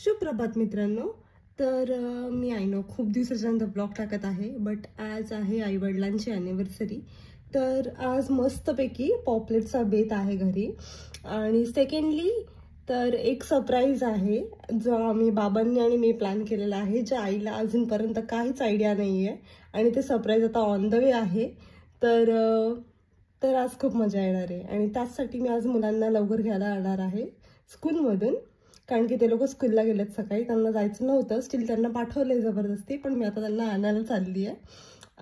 सुप्रभात मित्रांनो. तर मी नो खूप दिवसाच्यानंतर ब्लॉग टाकत आहे, बट आज आहे आईवडिलांची ॲनिव्हर्सरी. तर आज मस्तपैकी पॉपलेटचा बेत आहे घरी. आणि सेकंडली तर एक सरप्राईज आहे जो आम्ही बाबांनी आणि मी प्लॅन केलेला आहे, ज्या आईला अजूनपर्यंत काहीच आयडिया नाही आहे. आणि ते सरप्राईज आता ऑन द वे आहे. तर आज खूप मजा येणार आहे. आणि त्याचसाठी मी आज मुलांना लवकर घ्यायला आणणार आहे स्कूलमधून, कारण की ते लोक स्कूलला गेलेत सकाळी. त्यांना जायचं नव्हतं, स्टील त्यांना पाठवलंय जबरदस्ती, पण मी आता त्यांना आणायला चालली आहे.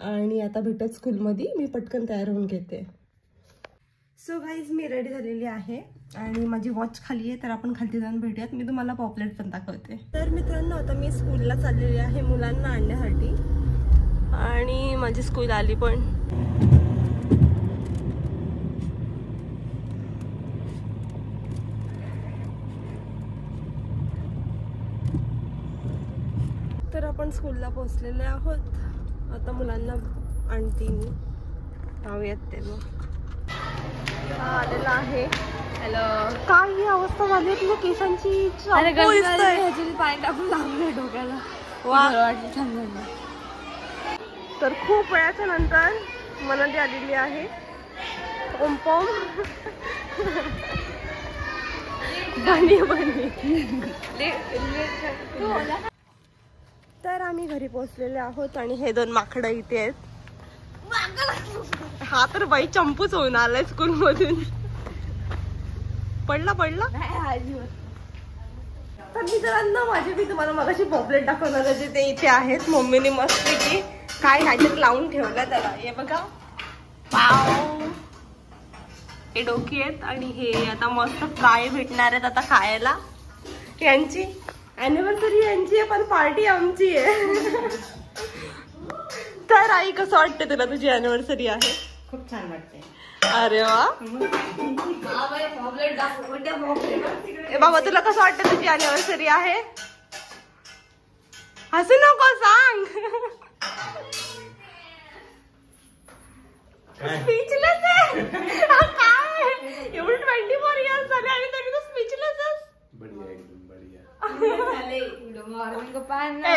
आणि आता भेटत स्कूलमध्ये मी पटकन तयार होऊन घेते. सो गाईज, मी रेडी झालेली आहे आणि माझी वॉच खाली आहे, तर आपण खाली जाऊन भेटूयात. मी तुम्हाला पॉपलेट पण दाखवते. तर मित्रांनो, आता मी स्कूलला चाललेली आहे मुलांना आणण्यासाठी. आणि माझी स्कूल आली पण. तर आपण स्कूलला पोहोचलेले आहोत. आता मुलांना आणते मी. पाहूयात ते मग. आलेला आहे. हॅलो. काय ही अवस्था झाली आहे तुझ्या केसांची? पाणी टाकून लावले डोक्याला. तर खूप वेळाच्या नंतर मनाली आलेली आहे. ओम पॉम बनी बनी. तर आम्ही घरी पोहोचलेले आहोत आणि हे दोन माकडं इथे आहेत. हा तर बाई चंपूच होऊन आलाय स्कूल मधून. पडला तर मित्रांनो, माझे मी तुम्हाला मगाशी पॉपलेट दाखवणार होते, ते इथे आहेत. मम्मीने मस्त की काय ह्याच्यात लावून ठेवलं त्याला. हे बघा, पाव हे डोकी आहेत. आणि हे आता मस्त फ्राय भेटणार आहेत आता खायला. यांची अॅनिव्हर्सरी यांची आहे, पण पार्टी आमची आहे. तर आई, कसं वाटतं तुला तुझी अॅनिव्हर्सरी आहे? खूप छान वाटते. अरे वा. बाबा, तुला कसं वाटतं तुझी अॅनिव्हर्सरी आहे? हसू नको, सांग. स्पीचलेस आहे. काय एवढे 24 इयर्स झाले आणि तरी तू स्पीचलेस आहेस?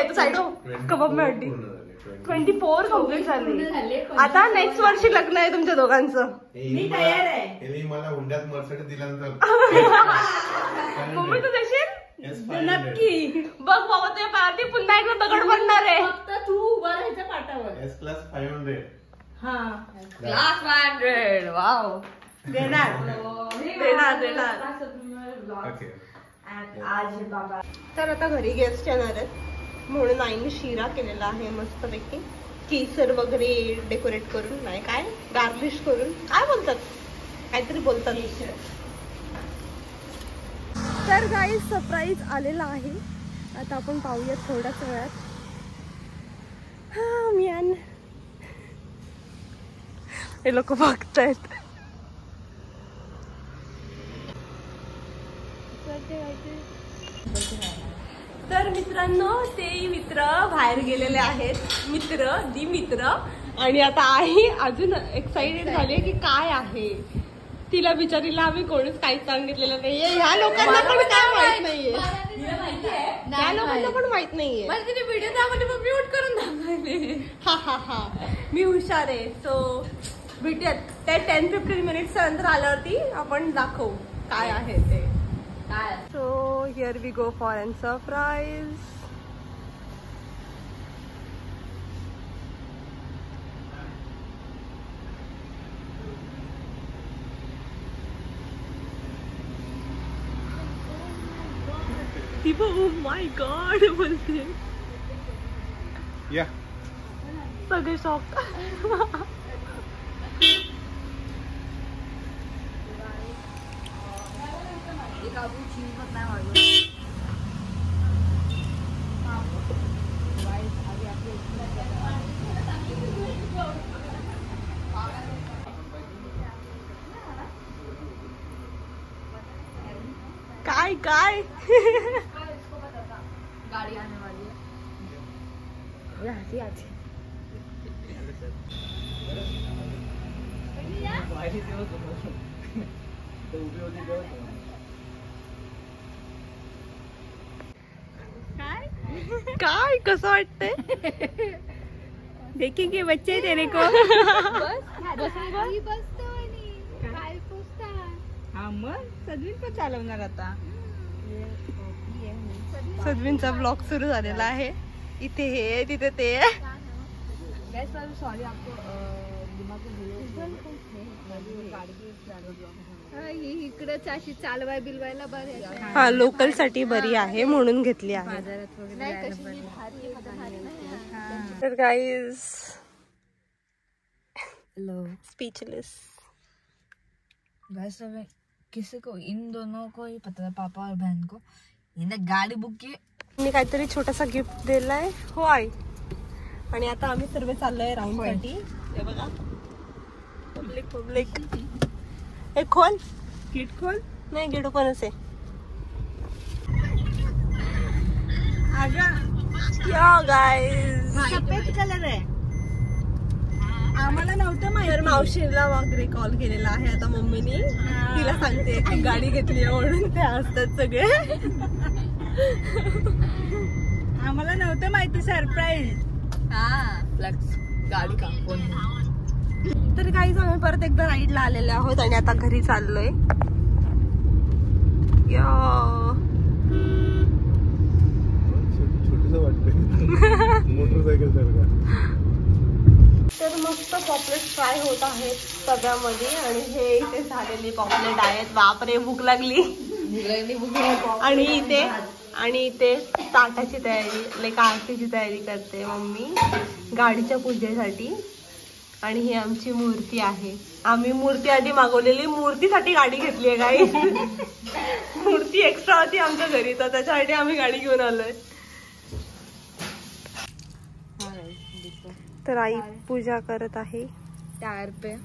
तू साइड हो, कबाब में हड्डी. 24 कम्प्लीट झाले. आता नेक्स्ट वर्षी लग्न आहे तुमच्या दोघांचं. मी तयार आहे. मला हुंड्यात मर्सिडीज दिल्यानंतर मम्मी तू देशील? नक्की. बघ बाबा, तुझ्या पायावरती पुन्हा एकदा दगड पडणार आहे. फक्त तू उभा राहायच्या पाठावर. S class 500. हा, क्लास 500. वाव. देणार. आज बाबा. तर आता घरी गेस्ट येणार आहेत, म्हणून आईने शिरा केलेला आहे मस्तपैकी. केसर वगैरे डेकोरेट करून, नाही काय गार्निश करून, काय बोलतात, काहीतरी बोलतात. तर गाईज, सरप्राईज आलेला आहे. आता आपण पाहूयात थोड्याच वेळात. मी हे लोक बघतायत. तर मित्रांनो, ते मित्र बाहेर गेलेले आहेत. मित्र. आणि आता आई अजून एक्साइटेड झाली की काय आहे. तिला बिचारीला आम्ही कोणीच काहीच सांगितलेलं नाहीये. ह्या लोकांना पण काय माहित नाहीये. त्या लोकांना पण माहित नाहीये. व्हिडिओ त्यामध्ये म्यूट करून दाखवले. हा मी हुशार आहे. सो भेटूयात त्या 10-15 मिनिट्स नंतर आल्यावरती आपण दाखवू काय आहे ते. So here we go for a surprise. Oh my God, बोलते. Yeah. सगळे शॉक. काय गाड़ी आने वाली है. काय कसं वाटतंय? देखेंगे बच्चे तेरे को. हा मग सदवीन पण चालवणार आता. सदवींचा ब्लॉग सुरू झालेला आहे. इथे हे तिथे ते. सॉरी आपको इकडच अशी चालवाय बिलवायला बरं. हा लोकल साठी बरी आहे म्हणून घेतली आहे. तर गाईज स्पीचलेस. वैसे में किसी को इन दोनों को ही पता था, पापा और बहन को. इन्हें गाड़ी बुक की. मी काहीतरी छोटासा गिफ्ट दिलाय. हो आई. आणि आता आम्ही सर्व चाललोय राऊंड साठी. हे बघा पब्लिक. एक खोल किट खोल. नाही गेट ओपनच आहे. गाईज सफेद कलर आहे. आम्हाला नव्हतं माहिती. तर मावशीला वगैरे कॉल केलेला आहे आता मम्मीनी. तिला सांगते की गाडी घेतली म्हणून. ते असतात सगळे. आम्हाला नव्हतं माहिती. सरप्राईज. हा फ्लेक्स गाडी का कोण. तर काहीच आम्ही परत एकदा राईडला आलेलो आहोत आणि आता घरी चाललोय. छोटीच वाटतंय मोटरसायकल सारखा. तर मस्त पॉपलेट फ्राय होत आहेत तव्यामध्ये. आणि हे इथे झालेले पॉपलेट आहेत. बापरे भूक लागली. आणि इथे ताटाची तयारी लाईक आरतीची तयारी करते मम्मी गाडीच्या पूजेसाठी. आणि ही आमची मूर्ती आहे. आम्ही मूर्ती आधी मागवलेली. मूर्तीसाठी गाडी घेतली आहे काही. मूर्ती एक्स्ट्रा होती आमच्या घरी तर त्याच्यासाठी आम्ही गाडी घेऊन आलोय. तर आई पूजा करत आहे. टायर पे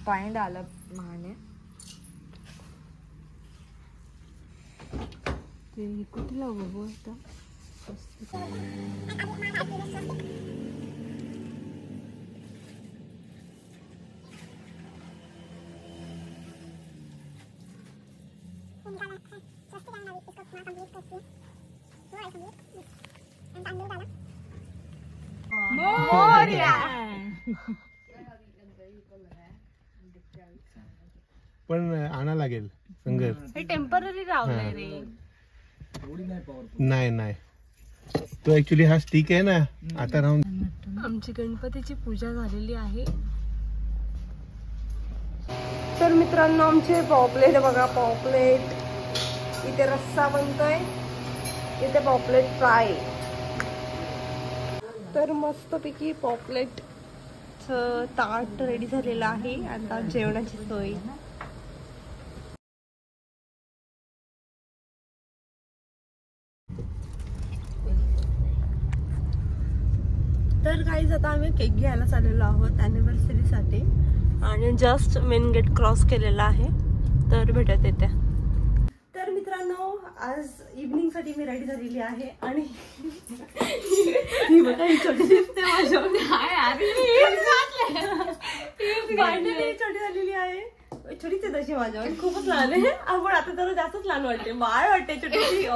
पानी डाला माँ ने. कुठे लावू बोलता. पण आणा लागेल संघर्ष. हे टेम्पररी लावलंय रे. नाही तो ऍक्च्युली हा स्टिक आहे ना. आता राहून. आमची गणपतीची पूजा झालेली आहे. तर मित्रांनो आमचे पॉपलेट बघा. पॉपलेट इथे रस्सा बनतोय. इथे पॉपलेट फ्राय. तर मस्तपैकी पॉपलेट ताट रेडी झालेलं आहे. आता जेवणाची सोय. तर गाईज आता आम्ही केक घ्यायला चाललेलो आहोत अॅनिव्हर्सरीसाठी. आणि जस्ट मेन गेट क्रॉस केलेला आहे. तर भेटत येत्या. तर मित्रांनो आज इव्हनिंग साठी मी रेडी झालेली आहे. आणि ही बघा ही छोटी दिसते माझ्या. छोटी झालेली आहे. छोटीच आहे तशी माझ्यावर. खूपच लहान आहे. आपण आता तर जास्तच लहान वाटते. बाळ वाटते छोटीशी.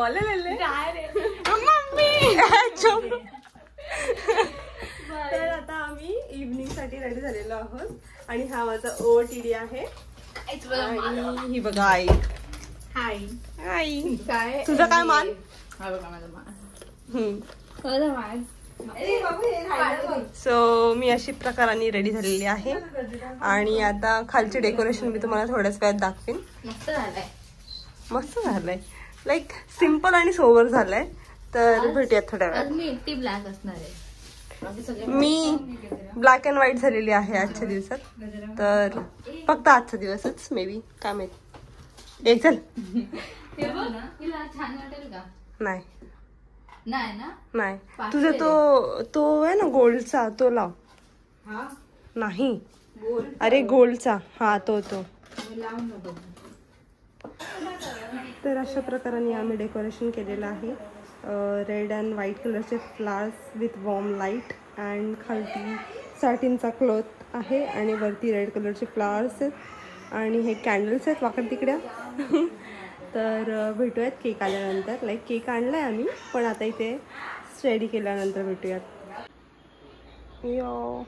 तर आता आम्ही इव्हनिंग साठी रेडी झालेलो आहोत. आणि हा माझा OOTD आहे. आणि ही बघा आई. हाय. आई काय तुझा काय मान. हा बघा माझा मान. सो मी अशी प्रकाराने रेडी झालेली आहे. आणि आता खालचे डेकोरेशन मी तुम्हाला थोड्याच वेळात दाखवेन. मस्त झालंय. लाईक सिम्पल आणि सोबर झालंय. तर भेटूयात थोड्या वेळात. मी एकटी ब्लॅक असणार आहे. मी ब्लॅक अँड व्हाईट झालेली आहे आजच्या दिवसात. तर फक्त आजचा दिवसच मे बी काय माहित. एक चल. छान वाटेल का. नाही ना. तुझा तो आहे ना गोल्डचा तो लाव. नाही अरे गोल्डचा. हा तो तर अशा प्रकाराने आम्ही डेकोरेशन केलेलं आहे. रेड अँड व्हाईट कलरचे flowers with warm light. And खालती सॅटिनचा क्लॉथ आहे. आणि वरती रेड कलरचे फ्लावर्स आहेत. आणि हे कॅन्डल्स आहेत वाकड तिकड्या. तर भेटूयात केक आल्यानंतर. लाईक केक आणलाय आम्ही, पण आता इथे स्टडी केल्यानंतर भेटूयात. यो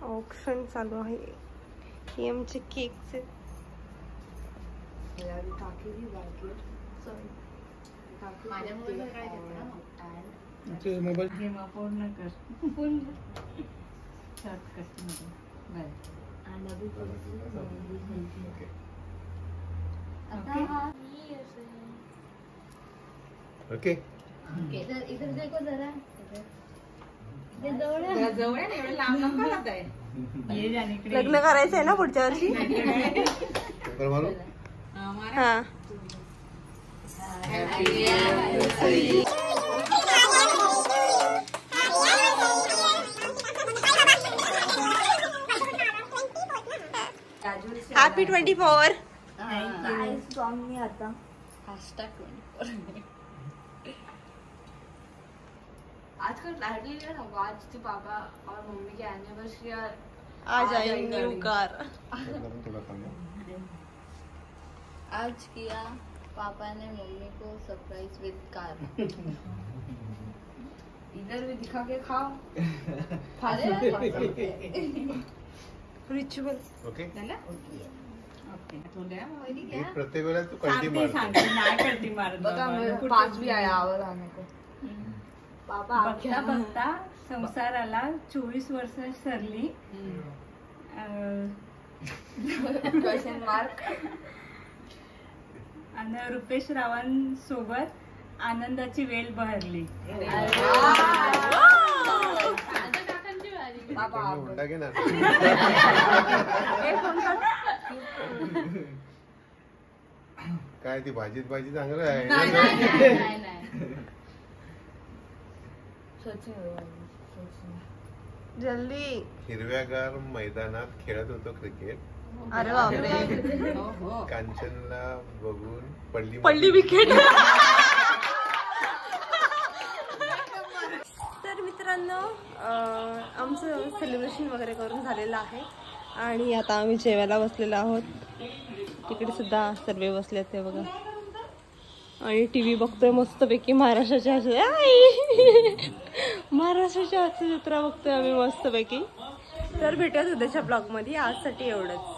ऑप्शन चालू आहे हे आमचे केकचे. मोबाईल पूर्ण कर ओके. इधर देखो जरा, जवळ एवढं लांब नका जात आहे. लग्न करायचं आहे ना पुढच्या वर्षी. हा हॅपी 24. आता आजकल लाडली है ना, आज तो पापा और मम्मी की एनिवर्सरी आज आई न्यू कार. आज किया पापा ने मम्मी को सरप्राइज विद कार. इधर भी दिखा के खाओ. रिच्युअल. ओके. ओके प्रत्येक वेळेला तू कल्टी मारते. बघा पाच भी आया आवर आने को. पापा बघता बघता संसाराला 24 वर्ष सरली. Question mark. आणि रुपेश रावांसोबत आनंदाची वेळ बहरली. हुंडा घे ना. काय ती भाजीत भाजी चांगलं आहे. जल्दी. हिरव्यागार मैदानात खेळत होतो क्रिकेट. अरे बापरे. कांचनला बघून पडली विकेट. तर मित्रांनो आमचं सेलिब्रेशन वगैरे करून झालेलं आहे आणि आता आम्ही जेवायला बसलेलो आहोत. तिकडे सुद्धा सर्व बसले ते बघा. आणि टीव्ही बघतोय मस्तपैकी. महाराष्ट्राच्या हास्य जत्रा बघतोय आम्ही मस्तपैकी. तर भेटूयात उद्याच्या ब्लॉगमध्ये. आजसाठी एवढंच.